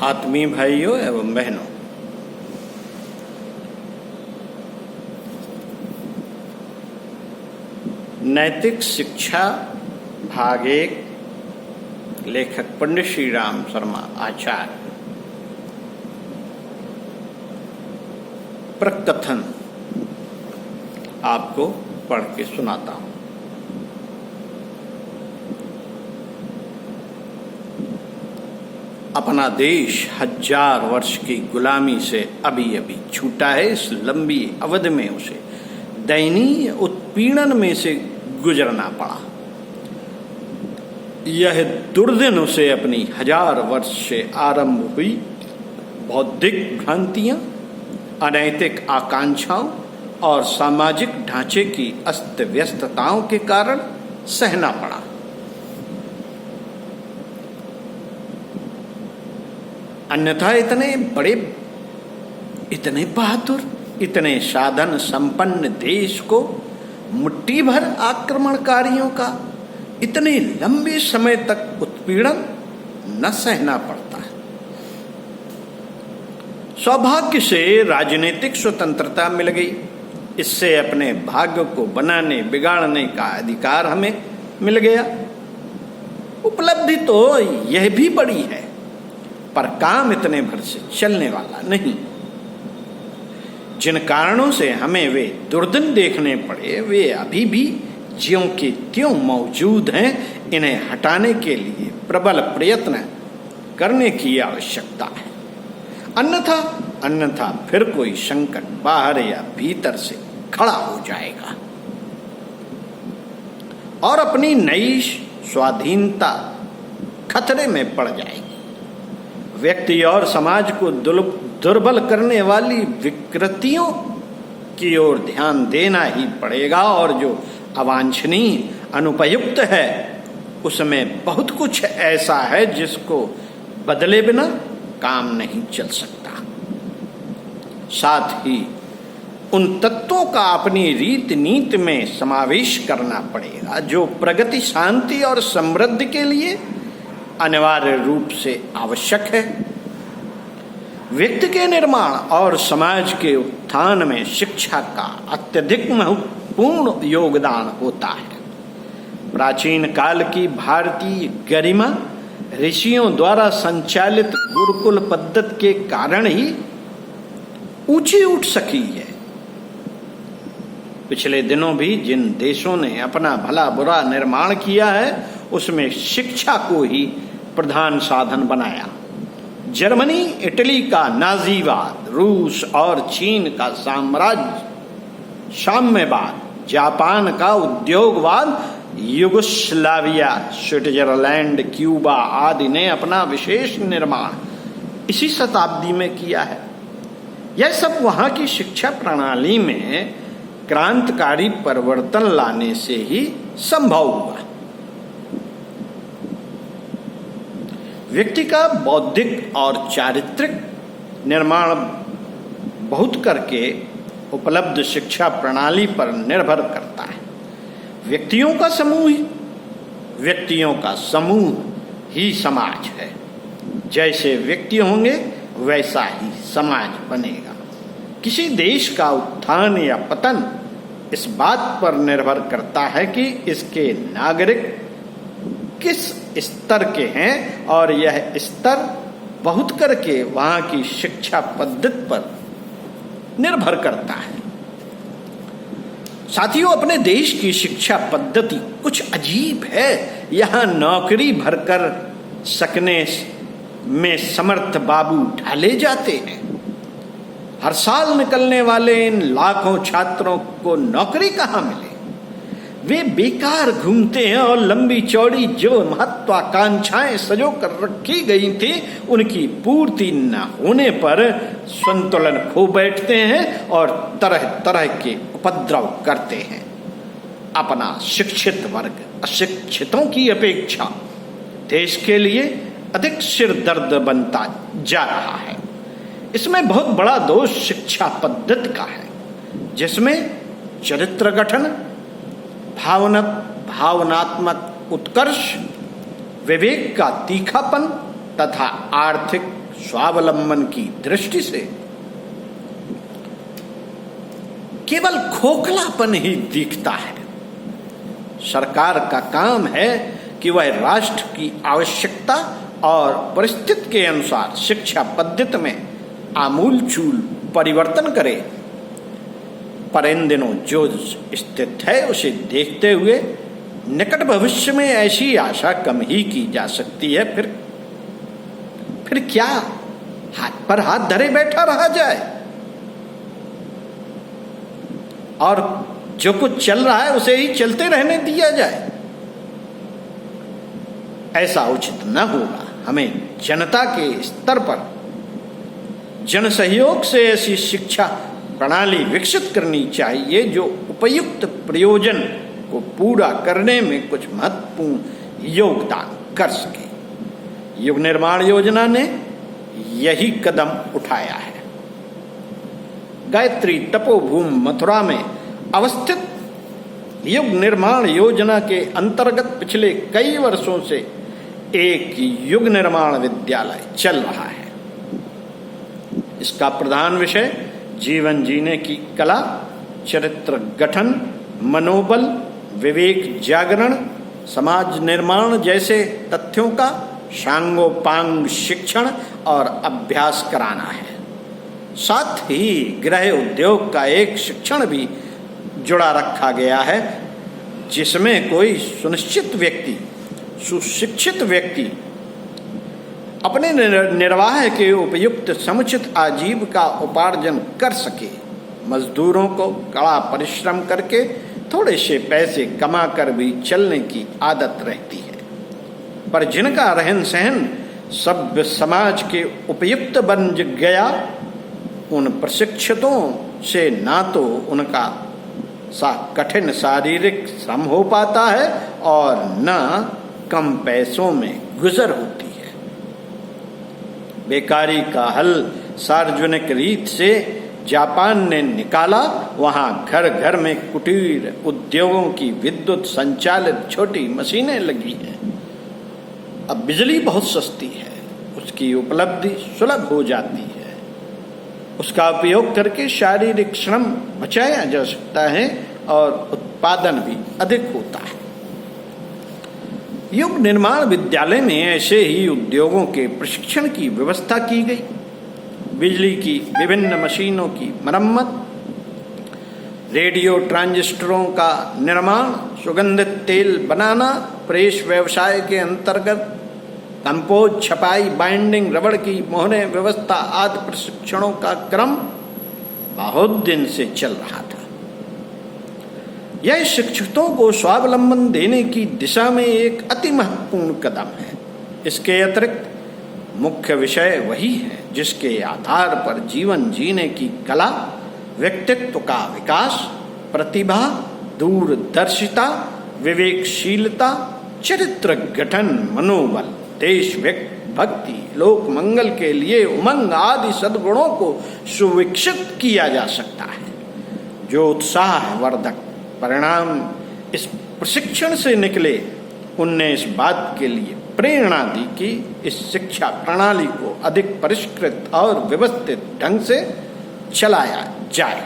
आत्मीय भाइयों एवं बहनों, नैतिक शिक्षा भाग 1, लेखक पंडित श्री राम शर्मा आचार्य। प्रकथन आपको पढ़ के सुनाता हूं। अपना देश 1000 वर्ष की गुलामी से अभी अभी छूटा है। इस लंबी अवधि में उसे दयनीय उत्पीड़न में से गुजरना पड़ा। यह दुर्दिन उसे अपनी 1000 वर्ष से आरंभ हुई बौद्धिक भ्रांतियां, अनैतिक आकांक्षाओं और सामाजिक ढांचे की अस्त व्यस्तताओं के कारण सहना पड़ा। अन्यथा इतने बड़े, इतने बहादुर, इतने साधन संपन्न देश को मुट्ठी भर आक्रमणकारियों का इतने लंबे समय तक उत्पीड़न न सहना पड़ता है। सौभाग्य से राजनीतिक स्वतंत्रता मिल गई। इससे अपने भाग्य को बनाने बिगाड़ने का अधिकार हमें मिल गया। उपलब्धि तो यह भी बड़ी है, पर काम इतने भर से चलने वाला नहीं। जिन कारणों से हमें वे दुर्दिन देखने पड़े, वे अभी भी ज्यों के त्यों मौजूद हैं। इन्हें हटाने के लिए प्रबल प्रयत्न करने की आवश्यकता है। अन्यथा फिर कोई संकट बाहर या भीतर से खड़ा हो जाएगा और अपनी नई स्वाधीनता खतरे में पड़ जाएगी। व्यक्ति और समाज को दुर्बल करने वाली विकृतियों की ओर ध्यान देना ही पड़ेगा, और जो अवांछनीय, अनुपयुक्त है, उसमें बहुत कुछ ऐसा है जिसको बदले बिना काम नहीं चल सकता। साथ ही उन तत्वों का अपनी रीत नीति में समावेश करना पड़ेगा जो प्रगति, शांति और समृद्धि के लिए अनिवार्य रूप से आवश्यक है। व्यक्ति के निर्माण और समाज के उत्थान में शिक्षा का अत्यधिक महत्वपूर्ण योगदान होता है। प्राचीन काल की भारतीय गरिमा ऋषियों द्वारा संचालित गुरुकुल पद्धति के कारण ही ऊंची उठ सकी है। पिछले दिनों भी जिन देशों ने अपना भला बुरा निर्माण किया है, उसमें शिक्षा को ही प्रधान साधन बनाया। जर्मनी, इटली का नाजीवाद, रूस और चीन का साम्यवाद, जापान का उद्योगवाद, युगोस्लाविया, स्विट्जरलैंड, क्यूबा आदि ने अपना विशेष निर्माण इसी शताब्दी में किया है। यह सब वहां की शिक्षा प्रणाली में क्रांतिकारी परिवर्तन लाने से ही संभव हुआ। व्यक्ति का बौद्धिक और चारित्रिक निर्माण बहुत करके उपलब्ध शिक्षा प्रणाली पर निर्भर करता है। व्यक्तियों का समूह ही समाज है। जैसे व्यक्ति होंगे वैसा ही समाज बनेगा। किसी देश का उत्थान या पतन इस बात पर निर्भर करता है कि इसके नागरिक किस स्तर के हैं, और यह स्तर बहुत करके वहां की शिक्षा पद्धति पर निर्भर करता है। साथियों, अपने देश की शिक्षा पद्धति कुछ अजीब है। यहाँ नौकरी भरकर सकने में समर्थ बाबू ढाले जाते हैं। हर साल निकलने वाले इन लाखों छात्रों को नौकरी कहाँ मिले? वे बेकार घूमते हैं और लंबी चौड़ी जो महत्वाकांक्षाएं सजो कर रखी गई थी, उनकी पूर्ति न होने पर संतुलन खो बैठते हैं और तरह तरह के उपद्रव करते हैं। अपना शिक्षित वर्ग अशिक्षितों की अपेक्षा देश के लिए अधिक सिरदर्द बनता जा रहा है। इसमें बहुत बड़ा दोष शिक्षा पद्धति का है, जिसमें चरित्र गठन, भावनात्मक उत्कर्ष, विवेक का तीखापन तथा आर्थिक स्वावलंबन की दृष्टि से केवल खोखलापन ही दिखता है। सरकार का काम है कि वह राष्ट्र की आवश्यकता और परिस्थिति के अनुसार शिक्षा पद्धति में आमूलचूल परिवर्तन करे, पर इन दिनों जो स्थिति है उसे देखते हुए निकट भविष्य में ऐसी आशा कम ही की जा सकती है। फिर क्या हाथ पर हाथ धरे बैठा रहा जाए और जो कुछ चल रहा है उसे ही चलते रहने दिया जाए? ऐसा उचित न होगा। हमें जनता के स्तर पर जन सहयोग से ऐसी शिक्षा प्रणाली विकसित करनी चाहिए जो उपयुक्त प्रयोजन को पूरा करने में कुछ महत्वपूर्ण योगदान कर सके। युग निर्माण योजना ने यही कदम उठाया है। गायत्री तपोभूमि मथुरा में अवस्थित युग निर्माण योजना के अंतर्गत पिछले कई वर्षों से एक युग निर्माण विद्यालय चल रहा है। इसका प्रधान विषय जीवन जीने की कला, चरित्र गठन, मनोबल, विवेक जागरण, समाज निर्माण जैसे तथ्यों का सांगोपांग शिक्षण और अभ्यास कराना है। साथ ही गृह उद्योग का एक शिक्षण भी जुड़ा रखा गया है, जिसमें कोई सुशिक्षित व्यक्ति अपने निर्वाह के उपयुक्त समुचित आजीविका उपार्जन कर सके। मजदूरों को कड़ा परिश्रम करके थोड़े से पैसे कमा कर भी चलने की आदत रहती है, पर जिनका रहन सहन सभ्य समाज के उपयुक्त बन गया, उन प्रशिक्षितों से ना तो उनका कठिन शारीरिक श्रम हो पाता है और न कम पैसों में गुजर होती है। बेकारी का हल सार्वजनिक रीत से जापान ने निकाला। वहां घर घर में कुटीर उद्योगों की विद्युत संचालित छोटी मशीनें लगी हैं। अब बिजली बहुत सस्ती है, उसकी उपलब्धि सुलभ हो जाती है। उसका उपयोग करके शारीरिक श्रम बचाया जा सकता है और उत्पादन भी अधिक होता है। युग निर्माण विद्यालय में ऐसे ही उद्योगों के प्रशिक्षण की व्यवस्था की गई। बिजली की विभिन्न मशीनों की मरम्मत, रेडियो ट्रांजिस्टरों का निर्माण, सुगंधित तेल बनाना, प्रेस व्यवसाय के अंतर्गत कंपोज, छपाई, बाइंडिंग, रबड़ की मोहरें व्यवस्था आदि प्रशिक्षणों का क्रम बहुत दिन से चल रहा था। यह शिक्षितों को स्वावलंबन देने की दिशा में एक अति महत्वपूर्ण कदम है। इसके अतिरिक्त मुख्य विषय वही है जिसके आधार पर जीवन जीने की कला, व्यक्तित्व का विकास, प्रतिभा, दूरदर्शिता, विवेकशीलता, चरित्र गठन, मनोबल, देश भक्ति, लोक मंगल के लिए उमंग आदि सद्गुणों को सुविकसित किया जा सकता है। जो उत्साहवर्धक परिणाम इस प्रशिक्षण से निकले, उनने इस बात के लिए प्रेरणा दी कि इस शिक्षा प्रणाली को अधिक परिष्कृत और व्यवस्थित ढंग से चलाया जाए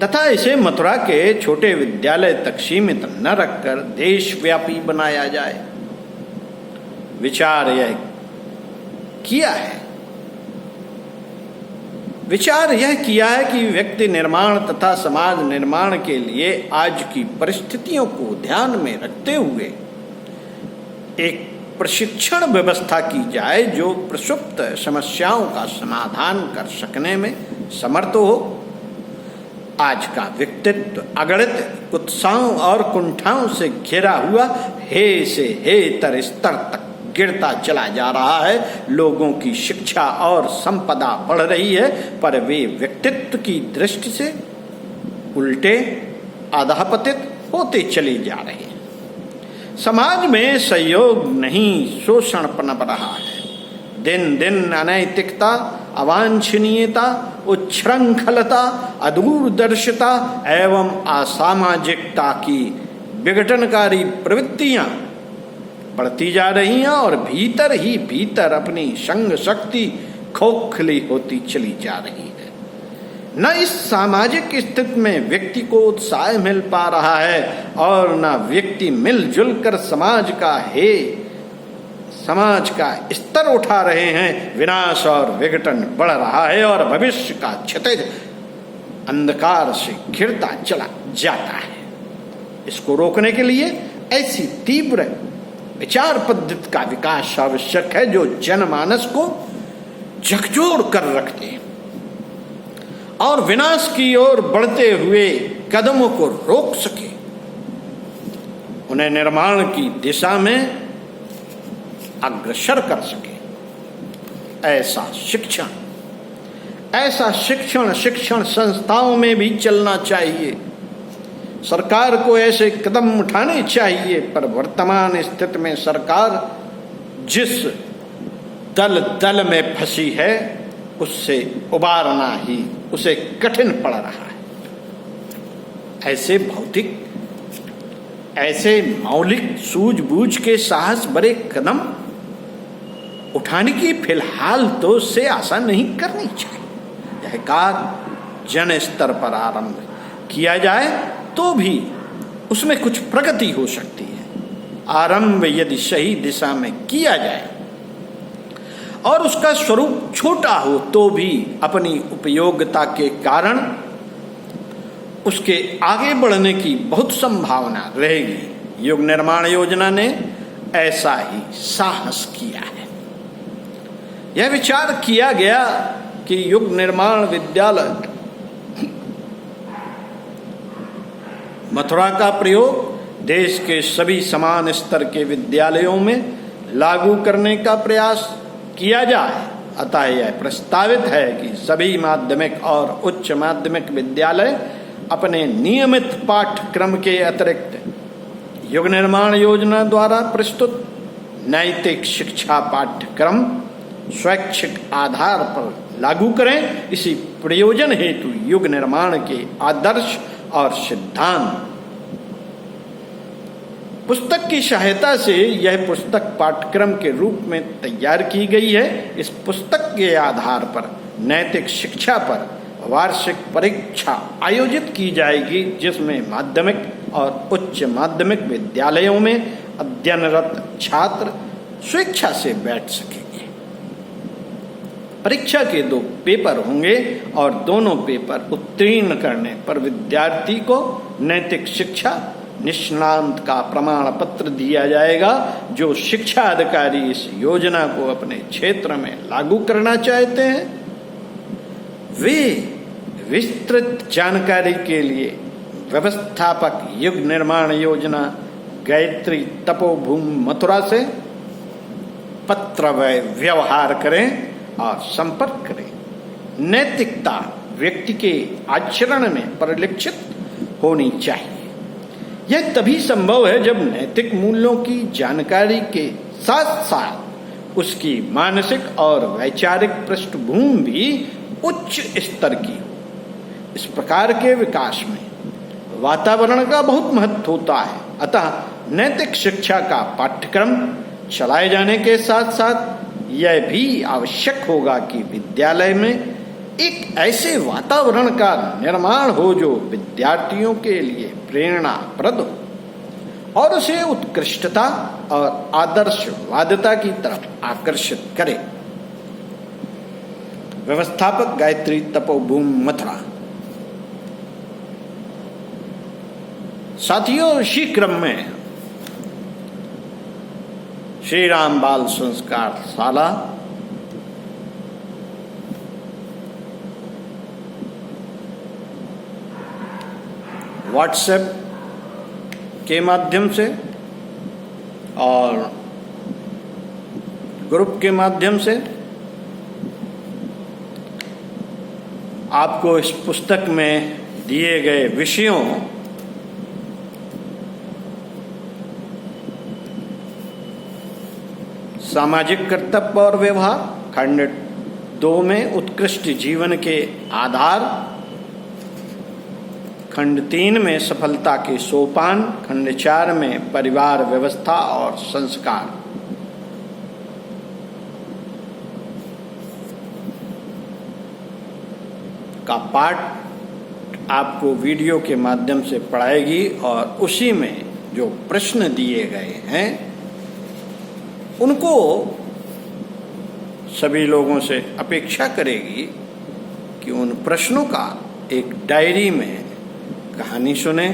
तथा इसे मथुरा के छोटे विद्यालय तक सीमित न रखकर देशव्यापी बनाया जाए। विचार यह किया है कि व्यक्ति निर्माण तथा समाज निर्माण के लिए आज की परिस्थितियों को ध्यान में रखते हुए एक प्रशिक्षण व्यवस्था की जाए जो प्रसुप्त समस्याओं का समाधान कर सकने में समर्थ हो। आज का व्यक्तित्व अगणित उत्साहों और कुंठाओं से घिरा हुआ हे से हे तर स्तर तक गिरता चला जा रहा है। लोगों की शिक्षा और संपदा बढ़ रही है, पर वे व्यक्तित्व की दृष्टि से उल्टे अधःपतित होते चले जा रहे हैं। समाज में सहयोग नहीं, शोषण पनप रहा है। दिन दिन अनैतिकता, अवांछनीयता, उच्छृंखलता, अदूरदर्शिता एवं असामाजिकता की विघटनकारी प्रवृत्तियां बढ़ती जा रही हैं और भीतर ही भीतर अपनी संग शक्ति खोखली होती चली जा रही है। न इस सामाजिक स्थिति में व्यक्ति को उत्साह मिल पा रहा है और न व्यक्ति मिलजुल कर समाज का स्तर उठा रहे हैं। विनाश और विघटन बढ़ रहा है और भविष्य का क्षितिज अंधकार से घिरता चला जाता है। इसको रोकने के लिए ऐसी तीव्र विचार पद्धति का विकास आवश्यक है जो जनमानस को झकझोर कर रखते हैं और विनाश की ओर बढ़ते हुए कदमों को रोक सके, उन्हें निर्माण की दिशा में अग्रसर कर सके। ऐसा शिक्षण संस्थाओं में भी चलना चाहिए। सरकार को ऐसे कदम उठाने चाहिए, पर वर्तमान स्थिति में सरकार जिस दल में फंसी है उससे उबारना ही उसे कठिन पड़ रहा है। ऐसे मौलिक सूझबूझ के साहस भरे कदम उठाने की फिलहाल तो उससे आशा नहीं करनी चाहिए। यह कार्य जन स्तर पर आरंभ किया जाए तो भी उसमें कुछ प्रगति हो सकती है। आरंभ यदि सही दिशा में किया जाए और उसका स्वरूप छोटा हो तो भी अपनी उपयोगिता के कारण उसके आगे बढ़ने की बहुत संभावना रहेगी। युग निर्माण योजना ने ऐसा ही साहस किया है। यह विचार किया गया कि युग निर्माण विद्यालय मथुरा का प्रयोग देश के सभी समान स्तर के विद्यालयों में लागू करने का प्रयास किया जाए। अतः यह प्रस्तावित है कि सभी माध्यमिक और उच्च माध्यमिक विद्यालय अपने नियमित पाठ्यक्रम के अतिरिक्त युग निर्माण योजना द्वारा प्रस्तुत नैतिक शिक्षा पाठ्यक्रम स्वैच्छिक आधार पर लागू करें। इसी प्रयोजन हेतु युग निर्माण के आदर्श और सिद्धांत पुस्तक की सहायता से यह पुस्तक पाठ्यक्रम के रूप में तैयार की गई है। इस पुस्तक के आधार पर नैतिक शिक्षा पर वार्षिक परीक्षा आयोजित की जाएगी, जिसमें माध्यमिक और उच्च माध्यमिक विद्यालयों में अध्ययनरत छात्र स्वेच्छा से बैठ सकेंगे। परीक्षा के 2 पेपर होंगे और दोनों पेपर उत्तीर्ण करने पर विद्यार्थी को नैतिक शिक्षा निष्णांत का प्रमाण पत्र दिया जाएगा। जो शिक्षा अधिकारी इस योजना को अपने क्षेत्र में लागू करना चाहते हैं वे विस्तृत जानकारी के लिए व्यवस्थापक युग निर्माण योजना गायत्री तपोभूमि मथुरा से पत्र व्यवहार करें और संपर्क करें। नैतिकता व्यक्ति के आचरण में परिलक्षित होनी चाहिए। यह तभी संभव है जब नैतिक मूल्यों की जानकारी के साथ साथ उसकी मानसिक और वैचारिक पृष्ठभूमि भी उच्च स्तर की हो। इस प्रकार के विकास में वातावरण का बहुत महत्व होता है। अतः नैतिक शिक्षा का पाठ्यक्रम चलाए जाने के साथ साथ यह भी आवश्यक होगा कि विद्यालय में एक ऐसे वातावरण का निर्माण हो जो विद्यार्थियों के लिए प्रेरणाप्रद हो और उसे उत्कृष्टता और आदर्शवादिता की तरफ आकर्षित करे। व्यवस्थापक गायत्री तपोभूमि मथुरा। साथियों, इसी क्रम में श्री राम बाल संस्कार शाला व्हाट्सएप के माध्यम से और ग्रुप के माध्यम से आपको इस पुस्तक में दिए गए विषयों सामाजिक कर्तव्य और व्यवहार खंड 2 में उत्कृष्ट जीवन के आधार खंड 3 में सफलता के सोपान, खंड 4 में परिवार व्यवस्था और संस्कार। का पाठ आपको वीडियो के माध्यम से पढ़ाएगी और उसी में जो प्रश्न दिए गए हैं उनको सभी लोगों से अपेक्षा करेगी कि उन प्रश्नों का एक डायरी में कहानी सुने,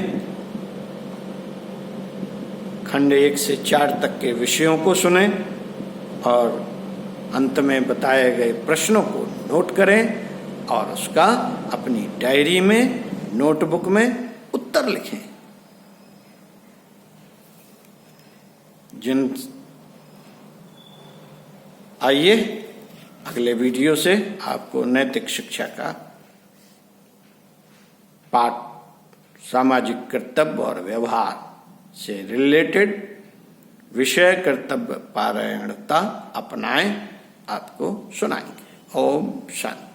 खंड 1 से 4 तक के विषयों को सुने और अंत में बताए गए प्रश्नों को नोट करें और उसका अपनी डायरी में, नोटबुक में उत्तर लिखें। आइए अगले वीडियो से आपको नैतिक शिक्षा का पाठ, सामाजिक कर्तव्य और व्यवहार से रिलेटेड विषय कर्तव्य पारायणता अपनाएं आपको सुनाएंगे। ओम शांति।